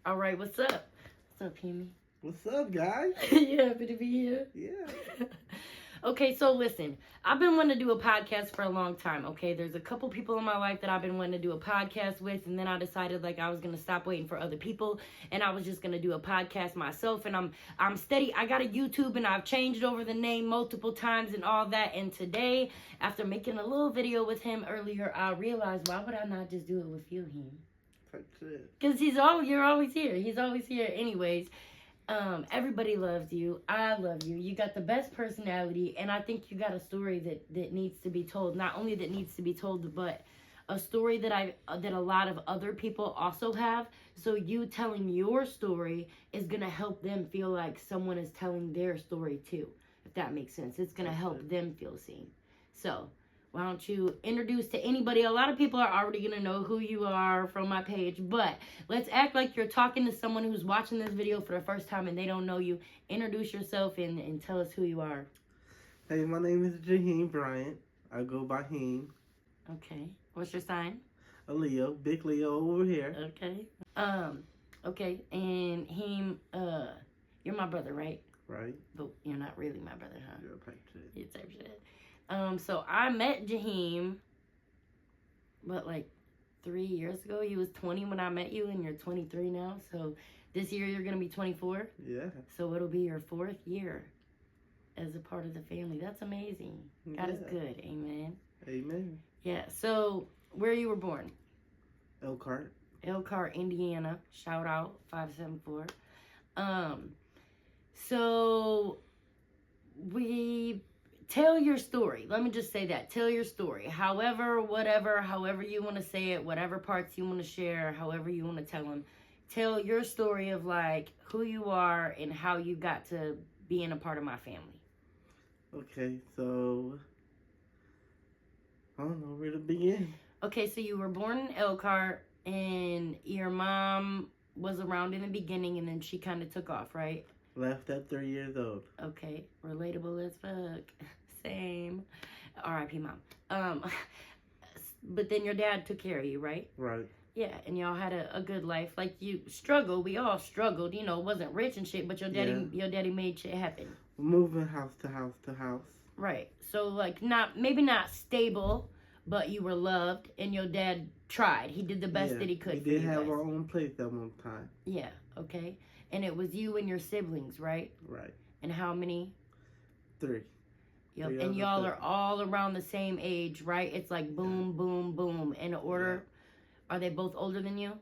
All right, what's up? What's up, Hemi? What's up, guys? You happy to be here? Yeah. Okay, so listen, I've been wanting to do a podcast for a long time, okay? There's a couple people in my life that I've been wanting to do a podcast with, and then I decided like I was going to stop waiting for other people, and I was just going to do a podcast myself, and I'm steady. I got a YouTube, and I've changed over the name multiple times and all that, and today, after making a little video with him earlier, I realized, why would I not just do it with you, him? Because you're always here. He's always here anyways. Everybody loves you. I love you. You got the best personality, and I think you got a story that needs to be told. Not only that needs to be told, but a story that a lot of other people also have. So you telling your story is gonna help them feel like someone is telling their story too. If that makes sense, it's gonna help them feel seen. So why don't you introduce to anybody? A lot of people are already going to know who you are from my page, but let's act like you're talking to someone who's watching this video for the first time and they don't know you. Introduce yourself and tell us who you are. Hey, my name is Heim Bryant. I go by Heim. Okay. What's your sign? A Leo. Big Leo over here. Okay. Okay. And Heim, you're my brother, right? Right. But you're not really my brother, huh? You're a type shit. You type shit. So I met Jaheim, like 3 years ago? You was 20 when I met you, and you're 23 now. So this year you're gonna be 24. Yeah. So it'll be your 4th year as a part of the family. That's amazing. God is good. Amen. Amen. Yeah. So where you were born? Elkhart. Elkhart, Indiana. Shout out 574. So we. Tell your story. Let me just say that. Tell your story. However, whatever, however you want to say it, whatever parts you want to share, however you want to tell them. Tell your story of like who you are and how you got to being a part of my family. Okay, so I don't know where to begin. Okay, so you were born in Elkhart and your mom was around in the beginning and then she kind of took off, right? Left at 3 years old. Okay, relatable as fuck. Same. R.I.P. Mom. But then your dad took care of you, right? Right. Yeah, and y'all had a good life. Like you struggled, we all struggled. You know, wasn't rich and shit, but your daddy made shit happen. Moving house to house to house. Right. So like maybe not stable, but you were loved, and your dad tried. He did the best that he could. We did have our own place at one time. Yeah. Okay. And it was you and your siblings, right? Right. And how many? 3. Yep. And y'all are all around the same age, right? It's like boom, boom, boom in order. Yeah. Are they both older than you?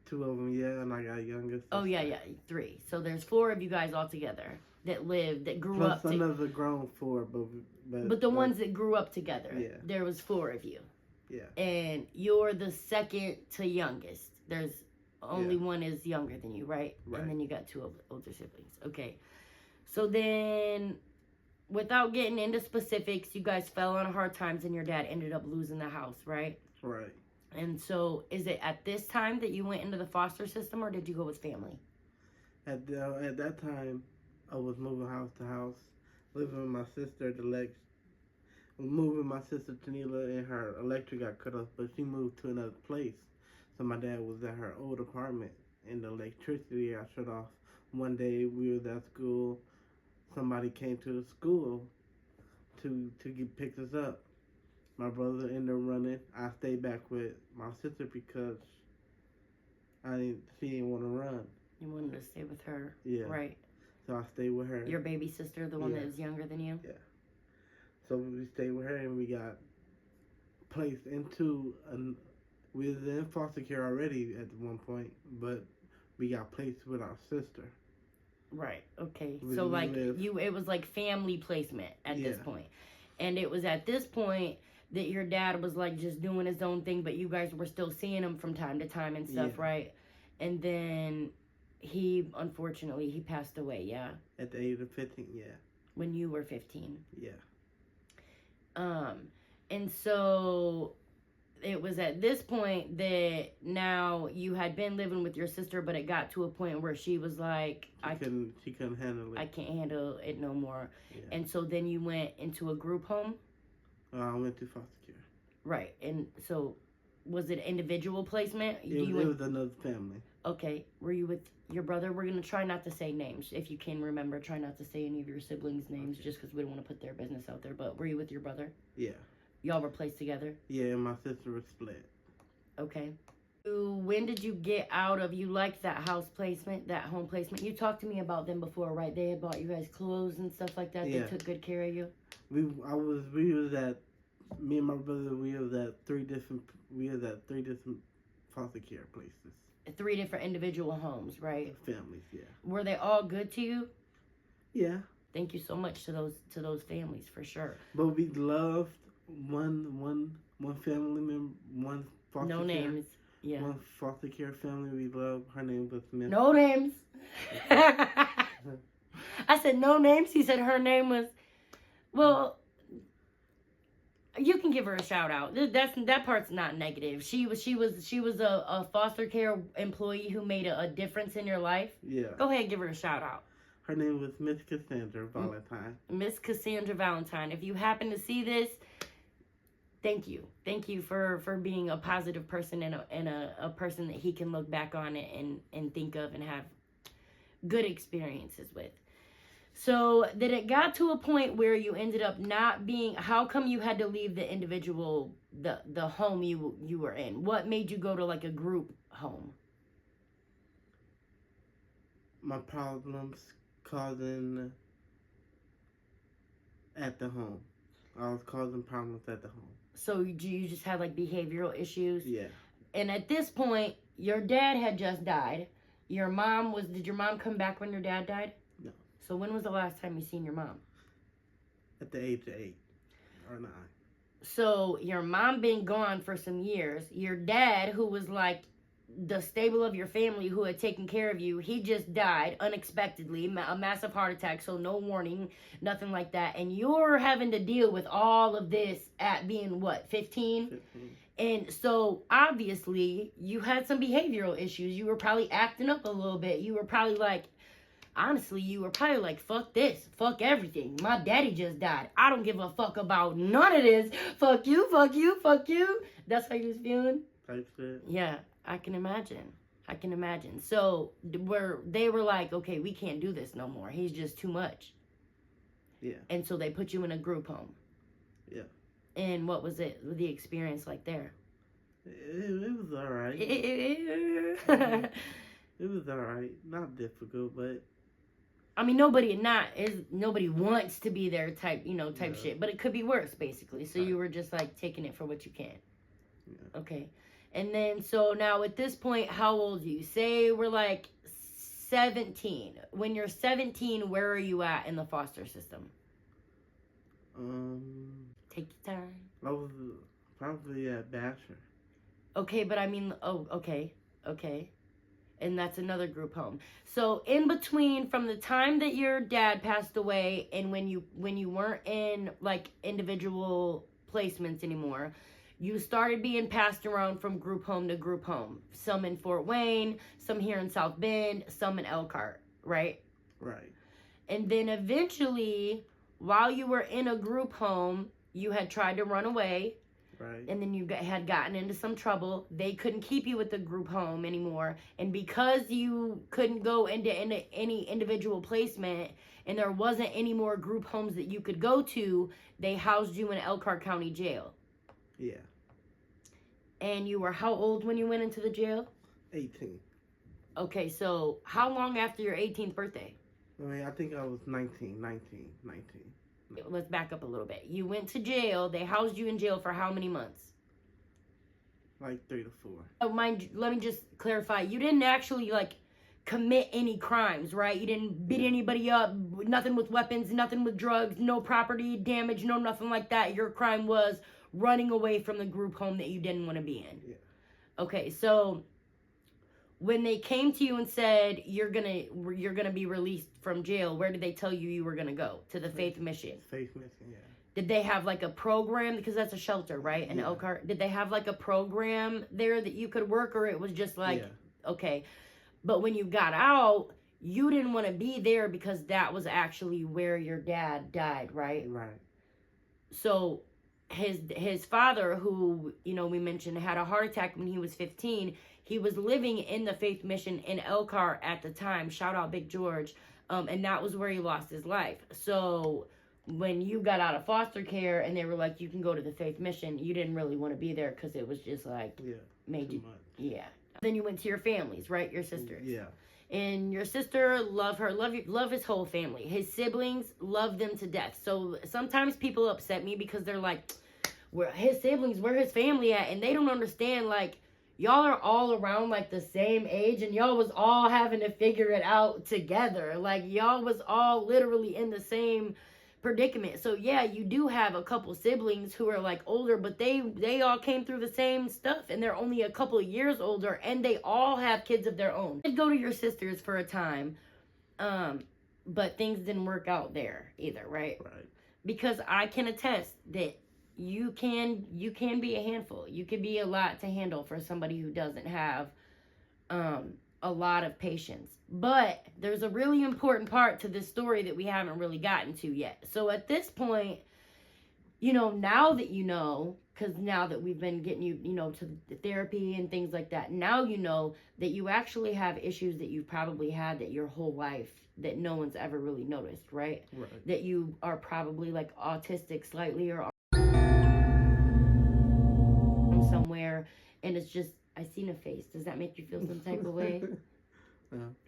2 of them, yeah, and I got a younger sister. Oh, yeah, 3. So there's 4 of you guys all together that grew up. Plus another grown 4, but the ones that grew up together. Yeah. There was 4 of you. Yeah. And you're the second to youngest. There's only one is younger than you, right? Right. And then you got 2 older siblings. Okay. So then, without getting into specifics, you guys fell on hard times and your dad ended up losing the house, right? Right. And so, is it at this time that you went into the foster system, or did you go with family? At that time, I was moving house to house, living with my sister. Moving my sister Tanila, and her electric got cut off, but she moved to another place. So my dad was at her old apartment, and the electricity got shut off. One day we was at school. Somebody came to the school to pick us up. My brother ended up running. I stayed back with my sister because she didn't want to run. You wanted to stay with her. Yeah. Right. So I stayed with her. Your baby sister, the one that was younger than you? Yeah. So we stayed with her and we got placed into we was in foster care already at one point, but we got placed with our sister. Right. Okay. So like it was like family placement at this point. And it was at this point that your dad was like just doing his own thing, but you guys were still seeing him from time to time and stuff, right? And then unfortunately he passed away, yeah? At the age of 15, yeah. When you were 15. Yeah. And so it was at this point that now you had been living with your sister, but it got to a point where she was like, she couldn't handle it. I can't handle it no more. Yeah. And so then you went into a group home? I went to foster care. Right. And so was it individual placement? It was another family. Okay, were you with your brother? We're going to try not to say names. If you can remember, try not to say any of your siblings' names just because we don't want to put their business out there. But were you with your brother? Yeah. Y'all were placed together? Yeah, and my sister was split. Okay. When did you get out of, you liked that house placement, that home placement? You talked to me about them before, right? They had bought you guys clothes and stuff like that. Yeah. They took good care of you. Me and my brother, we was at three different foster care places. 3 different individual homes, right? Families, yeah. Were they all good to you? Yeah. Thank you so much to those families, for sure. But we loved one family member, one foster No care. names. Yeah. One foster care family we love. Her name was Miss. No names. I said no names. He said her name was. Well, you can give her a shout out. That part's not negative. She was a foster care employee who made a difference in your life. Yeah. Go ahead, give her a shout out. Her name was Miss Cassandra Valentine. Miss Cassandra Valentine. If you happen to see this, thank you. Thank you for being a positive person and a person that he can look back on and think of and have good experiences with. So then it got to a point where you ended up not being, how come you had to leave the individual, the home you were in? What made you go to like a group home? My problems causing at the home. I was causing problems at the home. So you just had like behavioral issues? Yeah. And at this point, your dad had just died. Did your mom come back when your dad died? No. So when was the last time you seen your mom? At the age of 8 or 9. So your mom been gone for some years. Your dad, who was like the stable of your family, who had taken care of you, he just died unexpectedly, a massive heart attack, so no warning, nothing like that. And you're having to deal with all of this at being, what, 15? 15. And so, obviously, you had some behavioral issues. You were probably acting up a little bit. You were probably like, honestly, fuck this. Fuck everything. My daddy just died. I don't give a fuck about none of this. Fuck you, fuck you, fuck you. That's how you was feeling? Type shit. Yeah, I can imagine. So, they were like, okay, we can't do this no more. He's just too much. Yeah. And so they put you in a group home. Yeah. And what was the experience like there? It was alright. It was alright. Not difficult, but I mean, nobody wants to be there type shit. But it could be worse, basically. So you were just like taking it for what you can. Yeah. Okay. And then, so now at this point, how old are you? Say we're like 17. When you're 17, where are you at in the foster system? Take your time. I was probably at Basher. Okay, but I mean, okay. And that's another group home. So in between, from the time that your dad passed away and when you weren't in like individual placements anymore, you started being passed around from group home to group home. Some in Fort Wayne, some here in South Bend, some in Elkhart, right? Right. And then eventually, while you were in a group home, you had tried to run away. Right. And then you had gotten into some trouble. They couldn't keep you with the group home anymore. And because you couldn't go into any individual placement and there wasn't any more group homes that you could go to, they housed you in Elkhart County Jail. Yeah. And you were how old when you went into the jail? 18. Okay, so how long after your 18th birthday? I think I was 19. Let's back up a little bit. You went to jail. They housed you in jail for how many months? Like 3 to 4. Oh, let me just clarify. You didn't actually, commit any crimes, right? You didn't beat anybody up, nothing with weapons, nothing with drugs, no property damage, no nothing like that. Your crime was running away from the group home that you didn't want to be in. Yeah. Okay, so when they came to you and said you're gonna be released from jail, where did they tell you were gonna go? To the Faith Mission. Faith Mission, yeah. Did they have a program, because that's a shelter, right? In Elkhart. Did they have a program there that you could work, or it was just okay? But when you got out, you didn't want to be there because that was actually where your dad died, right? Right. So his father, who, you know, we mentioned had a heart attack when he was 15. He was living in the Faith Mission in Elkhart at the time. Shout out Big George. And that was where he lost his life. So when you got out of foster care and they were like, you can go to the Faith Mission, you didn't really want to be there because it was just like, made you, yeah. Then you went to your families, right? Your sisters. Yeah. And your sister, love his whole family. His siblings, love them to death. So sometimes people upset me because they're like, where his siblings, where his family at? And they don't understand, like, y'all are all around like the same age and y'all was all having to figure it out together. Like, y'all was all literally in the same predicament. So yeah, you do have a couple siblings who are like older, but they all came through the same stuff and they're only a couple of years older and they all have kids of their own. I'd go to your sisters for a time, but things didn't work out there either, right? Right. Because I can attest that you can be a handful. You can be a lot to handle for somebody who doesn't have a lot of patience. But there's a really important part to this story that we haven't really gotten to yet. So at this point, you know, now that you know, because now that we've been getting you, you know, to the therapy and things like that, now you know that you actually have issues that you've probably had that your whole life that no one's ever really noticed, right? Right. That you are probably like autistic slightly or somewhere, and it's just, I seen a face. Does that make you feel some type of way?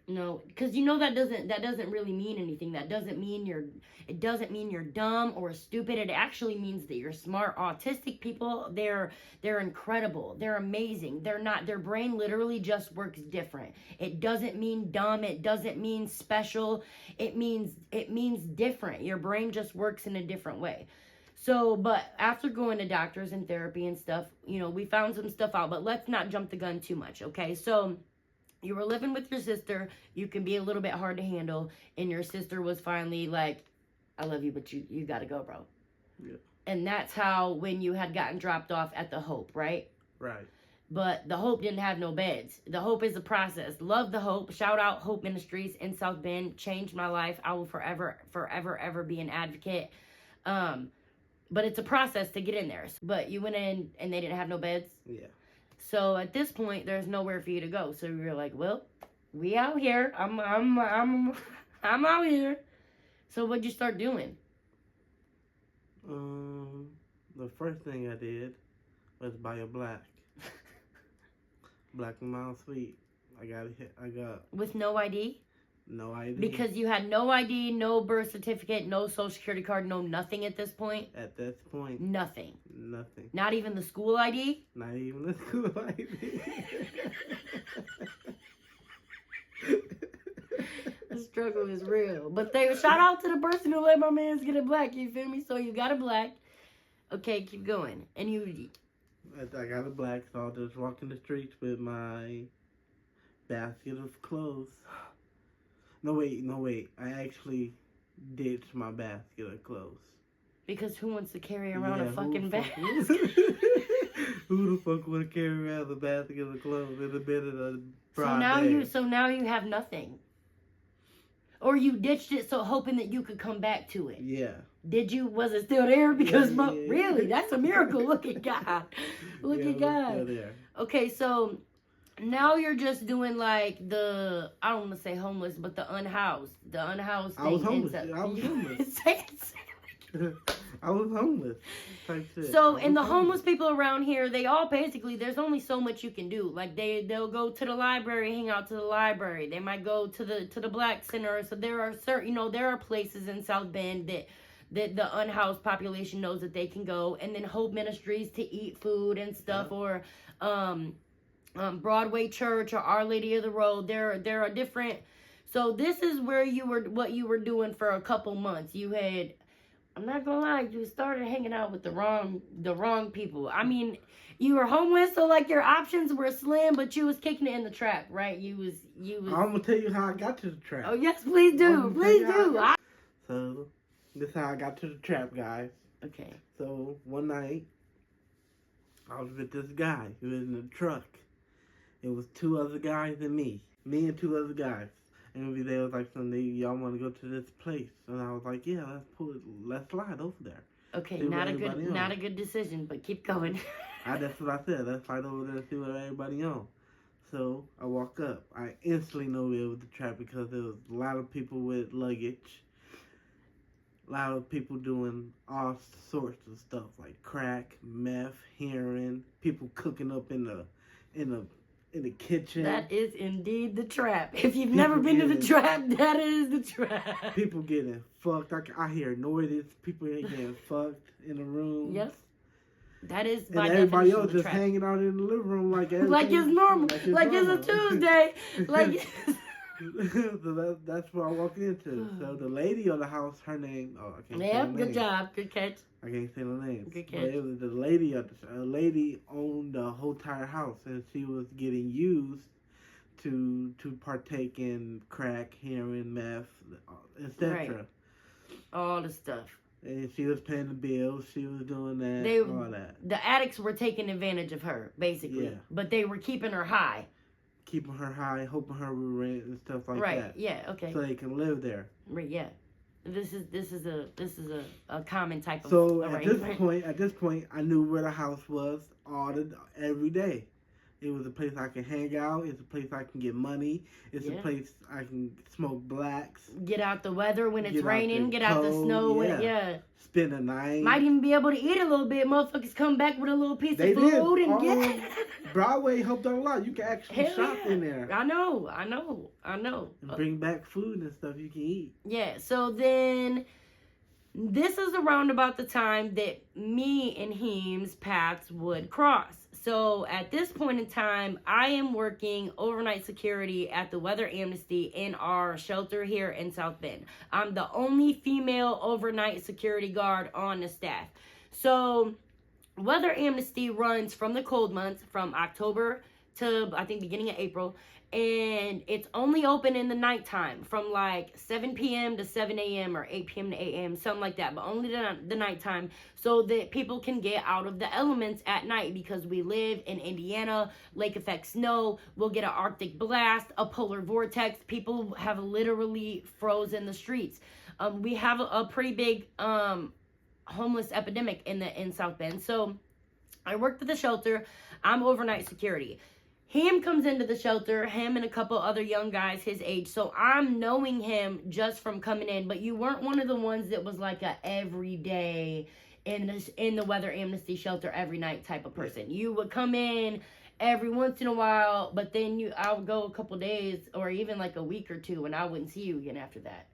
No, because you know that doesn't really mean anything. That doesn't mean you're dumb or stupid. It actually means that you're smart. Autistic people, they're incredible. They're amazing. Their brain literally just works different. It doesn't mean dumb. It doesn't mean special. It means different. Your brain just works in a different way. So, but after going to doctors and therapy and stuff, you know, we found some stuff out, but let's not jump the gun too much, okay? So, you were living with your sister. You can be a little bit hard to handle, and your sister was finally like, I love you, but you got to go, bro. Yeah. And that's how, when you had gotten dropped off at the Hope, right? Right. But the Hope didn't have no beds. The Hope is a process. Love the Hope. Shout out Hope Ministries in South Bend. Changed my life. I will forever, ever be an advocate. But it's a process to get in there. But you went in and they didn't have no beds? Yeah. So at this point, there's nowhere for you to go. So you're like, well, we out here. I'm out here. So what'd you start doing? The first thing I did was buy a black. Black and mild sweet. I got With no ID? no ID. Because you had no ID, no birth certificate, no social security card, no nothing at this point? At this point. Nothing. Nothing. Not even the school ID? Not even the school ID. The struggle is real. But shout out to the person who let my mans get a black, you feel me? So you got a black. Okay, keep going. And I got a black, so I'll just walk in the streets with my basket of clothes. No, wait. I actually ditched my basket of clothes. Because who wants to carry around a fucking basket? Who the fuck would carry around a basket of clothes in the bed of the bride? So now you have nothing. Or you ditched it so hoping that you could come back to it. Yeah. Did you? Was it still there? Because yeah. Really, that's a miracle. Look at God. Look at God. Still there. Okay, so now you're just doing like I don't want to say homeless, but the unhoused. The unhoused thing. I was homeless. I was homeless. Type shit. So, and the homeless people around here, they all basically, there's only so much you can do. Like they'll go to the library, hang out to the library. They might go to the Black Center. So there are certain, there are places in South Bend that the unhoused population knows that they can go. And then Hope Ministries to eat food and stuff, or Broadway Church or Our Lady of the Road. There are different. So this is where what you were doing for a couple months. You had, I'm not gonna lie, you started hanging out with the wrong people. I mean, you were homeless, so like your options were slim, but you was kicking it in the trap, right? You was. I'm gonna tell you how I got to the trap. Oh yes, please do, please do. So this is how I got to the trap, guys. Okay. So one night, I was with this guy who was in the truck. It was two other guys and me and two other guys. And they was like, y'all want to go to this place? And I was like, yeah, let's slide over there. Okay, See what everybody on. not a good decision, but keep going. That's what I said. Let's fight over there and see what everybody on. So I walk up. I instantly know it was the trap because there was a lot of people with luggage. A lot of people doing all sorts of stuff like crack, meth, heroin. People cooking up in the kitchen. That is indeed the trap. If you've never been to the trap, that is the trap. People getting fucked. I hear noises. People ain't getting fucked in the room. Yes. That is and by everybody definition else the just trap. hanging out in the living room like Like it's normal. Like it's a Tuesday. Like. So that's what I walked into. So the lady of the house, her name, I can't say her name. Good job, good catch. I can't say the name. Good catch. But it was the lady a lady owned the whole entire house, and she was getting used to partake in crack, heroin, meth, etc. Right. All the stuff. And she was paying the bills. She was doing that. All that. The addicts were taking advantage of her, basically. Yeah. But they were keeping her high. Keeping her high, hoping her with rent and stuff like that. Right. Yeah. Okay. So they can live there. Right. Yeah. This is a common type of. So at this point, I knew where the house was every day. It was a place I can hang out. It's a place I can get money. It's a place I can smoke blacks. Get out the weather when it's raining. Get out the snow. Spend a night. Might even be able to eat a little bit. Motherfuckers come back with a little piece of food and get. Broadway helped out a lot. You can actually shop in there. I know. And bring back food and stuff you can eat. Yeah. So then, this is around about the time that me and Heim's paths would cross. So at this point in time, I am working overnight security at the Weather Amnesty in our shelter here in South Bend. I'm the only female overnight security guard on the staff. So Weather Amnesty runs from the cold months, from October to I think beginning of April. And it's only open in the nighttime from like 7 p.m. to 7 a.m. or 8 p.m. to 8 a.m., something like that, but only the nighttime so that people can get out of the elements at night because we live in Indiana, lake effect snow, we'll get an Arctic blast, a polar vortex. People have literally frozen the streets. We have a pretty big homeless epidemic in South Bend. So I worked at the shelter. I'm overnight security. Heim comes into the shelter, him and a couple other young guys his age. So I'm knowing him just from coming in. But you weren't one of the ones that was like a everyday in the Weather Amnesty shelter every night type of person. You would come in every once in a while, but then I would go a couple days or even like a week or two and I wouldn't see you again after that.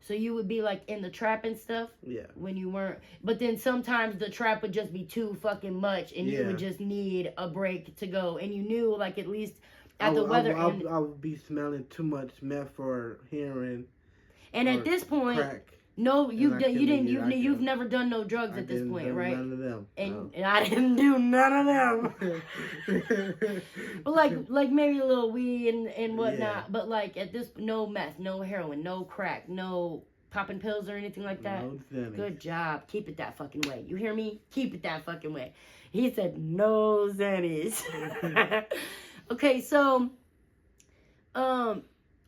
So you would be like in the trap and stuff. Yeah. When you weren't. But then sometimes the trap would just be too fucking much and you would just need a break to go. And you knew like at least at the Weather. I would be smelling too much meth or heroin. And at this point, crack. No, you've never done no drugs at this point, right? None of them. And I didn't do none of them. But like maybe a little weed and whatnot. Yeah. But like at this, no meth, no heroin, no crack, no popping pills or anything like that. No zennies. Good job. Keep it that fucking way. You hear me? Keep it that fucking way. He said no zennies. Okay, so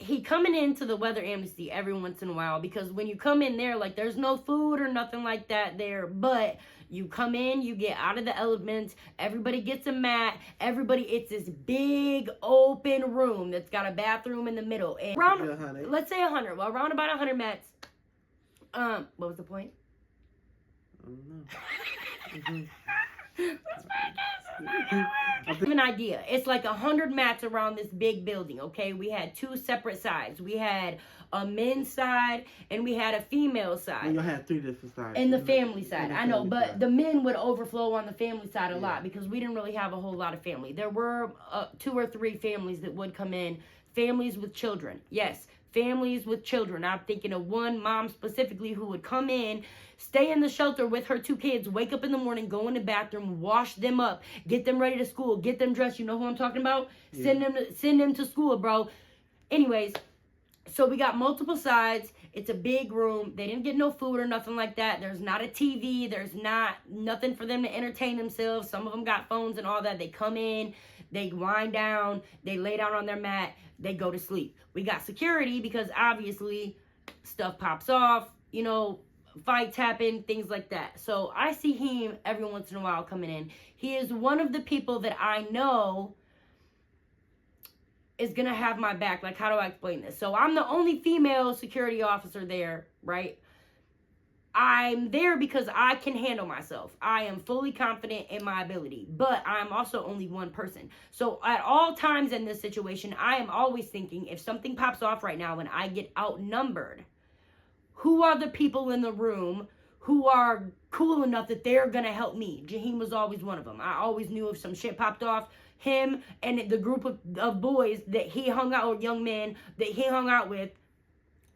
he coming into the Weather Amnesty every once in a while because when you come in there, like there's no food or nothing like that there, but you come in, you get out of the elements, everybody gets a mat, it's this big open room that's got a bathroom in the middle. And let's say 100, well around about 100 mats. What was the point? I don't know. An idea. It's like 100 mats around this big building, okay? We had two separate sides. We had a men's side and we had a female side. You had 3 different sides. And the family side. I know, but the men would overflow on the family side a lot because we didn't really have a whole lot of family. There were 2 or 3 families that would come in. Families with children. Yes, families with children. I'm thinking of one mom specifically who would come in, stay in the shelter with her 2 kids, wake up in the morning, go in the bathroom, wash them up, get them ready to school, get them dressed. You know who I'm talking about? Yeah. Send them to school, bro. Anyways, so we got multiple sides. It's a big room. They didn't get no food or nothing like that. There's not a TV. There's nothing for them to entertain themselves. Some of them got phones and all that. They come in, they wind down, they lay down on their mat, they go to sleep. We got security because obviously stuff pops off. You know, fights happen, things like that. So I see him every once in a while coming in. He is one of the people that I know is gonna have my back. Like, how do I explain this? So I'm the only female security officer there, right? I'm there because I can handle myself. I am fully confident in my ability, but I'm also only one person. So at all times in this situation, I am always thinking, if something pops off right now and I get outnumbered, who are the people in the room who are cool enough that they're gonna help me? Jaheim was always one of them. I always knew if some shit popped off, him and the group of boys that he hung out, or young men that he hung out with,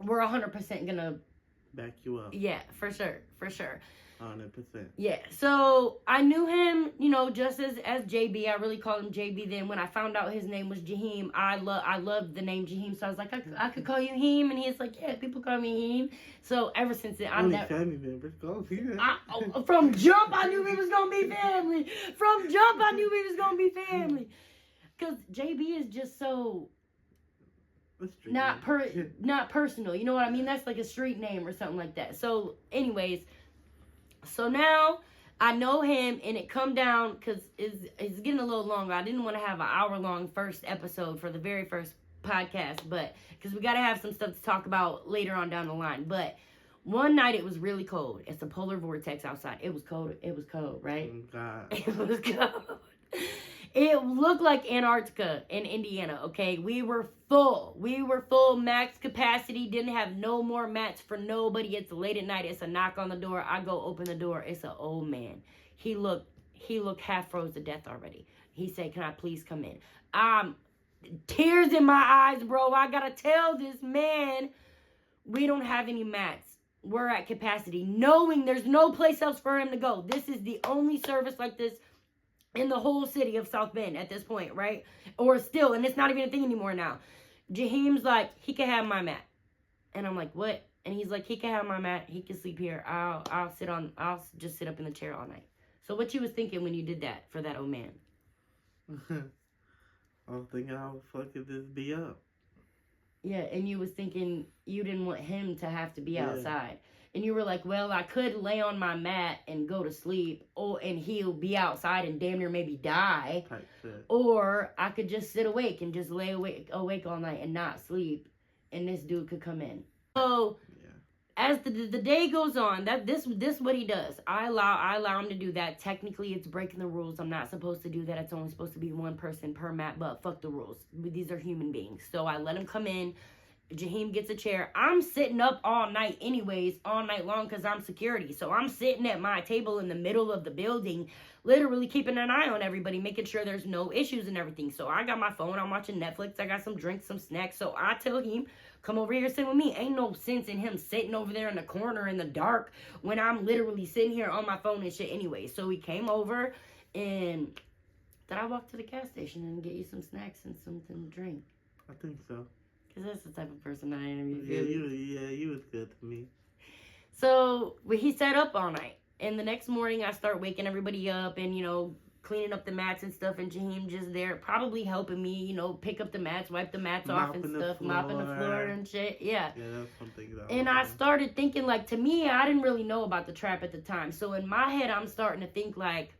were 100% gonna back you up. Yeah, for sure. 100%. Yeah, so I knew him, you know, just as JB. I really called him JB then. When I found out his name was Jaheim, I loved the name Jaheim, so I was like, I could call you Heim, and he's like, yeah, people call me Heim. So ever since then, I'm never... family members, go here. From jump, I knew we was gonna be family. From jump, I knew we was gonna be family. Because JB is just so... not personal, you know what I mean? That's like a street name or something like that. So anyways, so now I know him, and it come down because it's getting a little longer. I didn't want to have an hour-long first episode for the very first podcast, but because we got to have some stuff to talk about later on down the line. But one night it was really cold. It's a polar vortex outside. It was cold, right? Oh, God. It was cold. It looked like Antarctica in Indiana, okay? We were full, max capacity, didn't have no more mats for nobody. It's late at night, it's a knock on the door. I go open the door, it's an old man. He looked half froze to death already. He said, can I please come in? Tears in my eyes, bro. I gotta tell this man, we don't have any mats. We're at capacity, knowing there's no place else for him to go. This is the only service like this in the whole city of South Bend at this point, right? Or still, and it's not even a thing anymore now. Jaheim's like, he can have my mat. And I'm like, what? And he's like, he can have my mat. He can sleep here. I'll just sit up in the chair all night. So what you was thinking when you did that for that old man? I was thinking, how the fuck could this be up? Yeah, and you was thinking you didn't want him to have to be outside. And you were like, well, I could lay on my mat and go to sleep, and he'll be outside and damn near maybe die. Type shit. Or I could just sit awake and just lay awake all night and not sleep, and this dude could come in. So as the day goes on, this what he does. I allow him to do that. Technically, it's breaking the rules. I'm not supposed to do that. It's only supposed to be one person per mat, but fuck the rules. These are human beings. So I let him come in. Jaheim gets a chair. I'm sitting up all night anyways, all night long, because I'm security. So I'm sitting at my table in the middle of the building, literally keeping an eye on everybody, making sure there's no issues and everything. So I got my phone. I'm watching Netflix. I got some drinks, some snacks. So I tell him, come over here, sit with me. Ain't no sense in him sitting over there in the corner in the dark when I'm literally sitting here on my phone and shit anyway. So he came over, and then I walked to the gas station and get you some snacks and something to drink. I think so. Because that's the type of person I am. You was good to me. So he sat up all night. And the next morning I start waking everybody up and, you know, cleaning up the mats and stuff. And Jaheim just there probably helping me, you know, pick up the mats, wipe the mats off and stuff. Mopping the floor and shit. Yeah. Yeah, that's something. And I started thinking, like, to me, I didn't really know about the trap at the time. So in my head, I'm starting to think, like,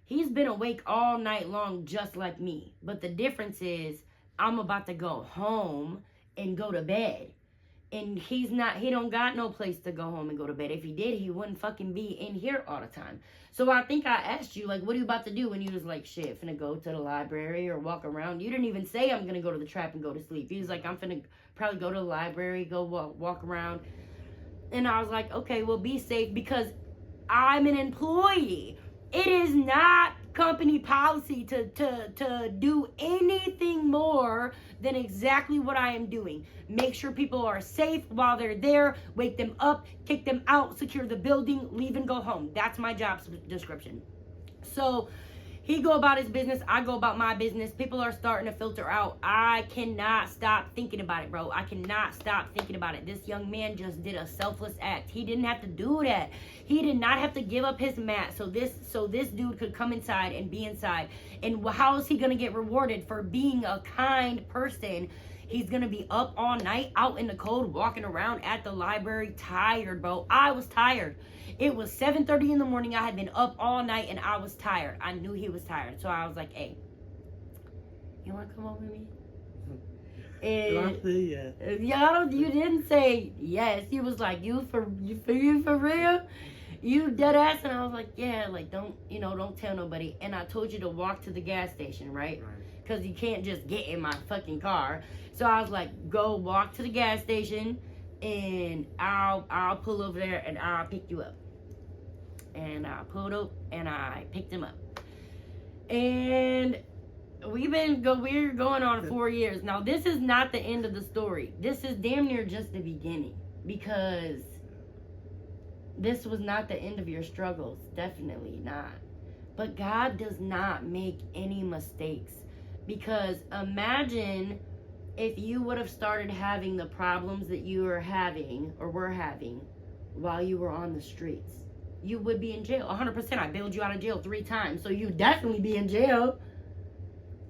he's been awake all night long just like me. But the difference is, I'm about to go home and go to bed. And he don't got no place to go home and go to bed. If he did, he wouldn't fucking be in here all the time. So I think I asked you, like, what are you about to do? And you was like, shit, finna go to the library or walk around. You didn't even say I'm gonna go to the trap and go to sleep. He was like, I'm finna probably go to the library, go walk around. And I was like, okay, well, be safe because I'm an employee. It is not company policy to do anything more than exactly what I am doing. Make sure people are safe while they're there, wake them up, kick them out, secure the building, leave and go home. That's my job description. So he go about his business, I go about my business. People are starting to filter out. I cannot stop thinking about it, bro. I cannot stop thinking about it. This young man just did a selfless act. He didn't have to do that. He did not have to give up his mat so this dude could come inside and be inside. And how is he going to get rewarded for being a kind person He's gonna be up all night, out in the cold, walking around at the library, tired, bro. I was tired. It was 7:30 in the morning. I had been up all night and I was tired. I knew he was tired. So I was like, hey, you wanna come over with me? Did I say yes? You didn't say yes. He was like, you for real? You dead ass? And I was like, yeah, like don't tell nobody. And I told you to walk to the gas station, right? Because you can't just get in my fucking car. So I was like, go walk to the gas station and I'll pull over there and I'll pick you up. And I pulled up and I picked him up. And we're going on 4 years. Now, this is not the end of the story. This is damn near just the beginning. Because this was not the end of your struggles. Definitely not. But God does not make any mistakes. Because imagine if you would have started having the problems that you were having while you were on the streets. You would be in jail. 100%. I bailed you out of jail 3 times. So you'd definitely be in jail.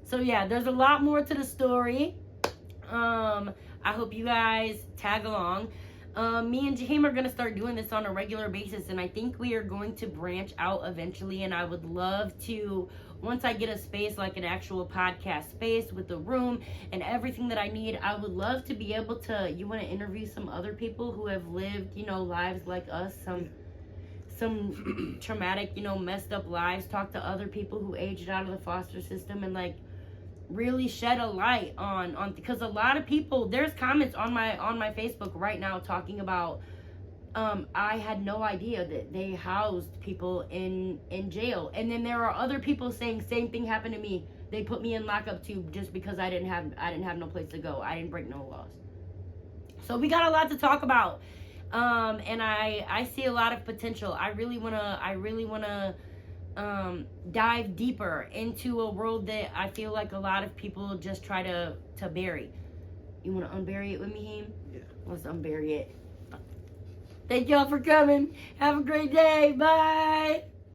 So yeah, there's a lot more to the story. I hope you guys tag along. Me and Heim are going to start doing this on a regular basis, and I think we are going to branch out eventually, and I would love to, once I get a space, like an actual podcast space with the room and everything that I need, I would love to be able to, you want to interview some other people who have lived, lives like us, some traumatic, messed up lives, talk to other people who aged out of the foster system and like really shed a light on because a lot of people, there's comments on my Facebook right now talking about I had no idea that they housed people in jail, and then there are other people saying same thing happened to me, they put me in lockup too just because I didn't have no place to go, I didn't break no laws. So we got a lot to talk about, and I see a lot of potential. I really wanna dive deeper into a world that I feel like a lot of people just try to bury. You want to unbury it with me, Heim? Yeah. Let's unbury it. Thank y'all for coming. Have a great day. Bye.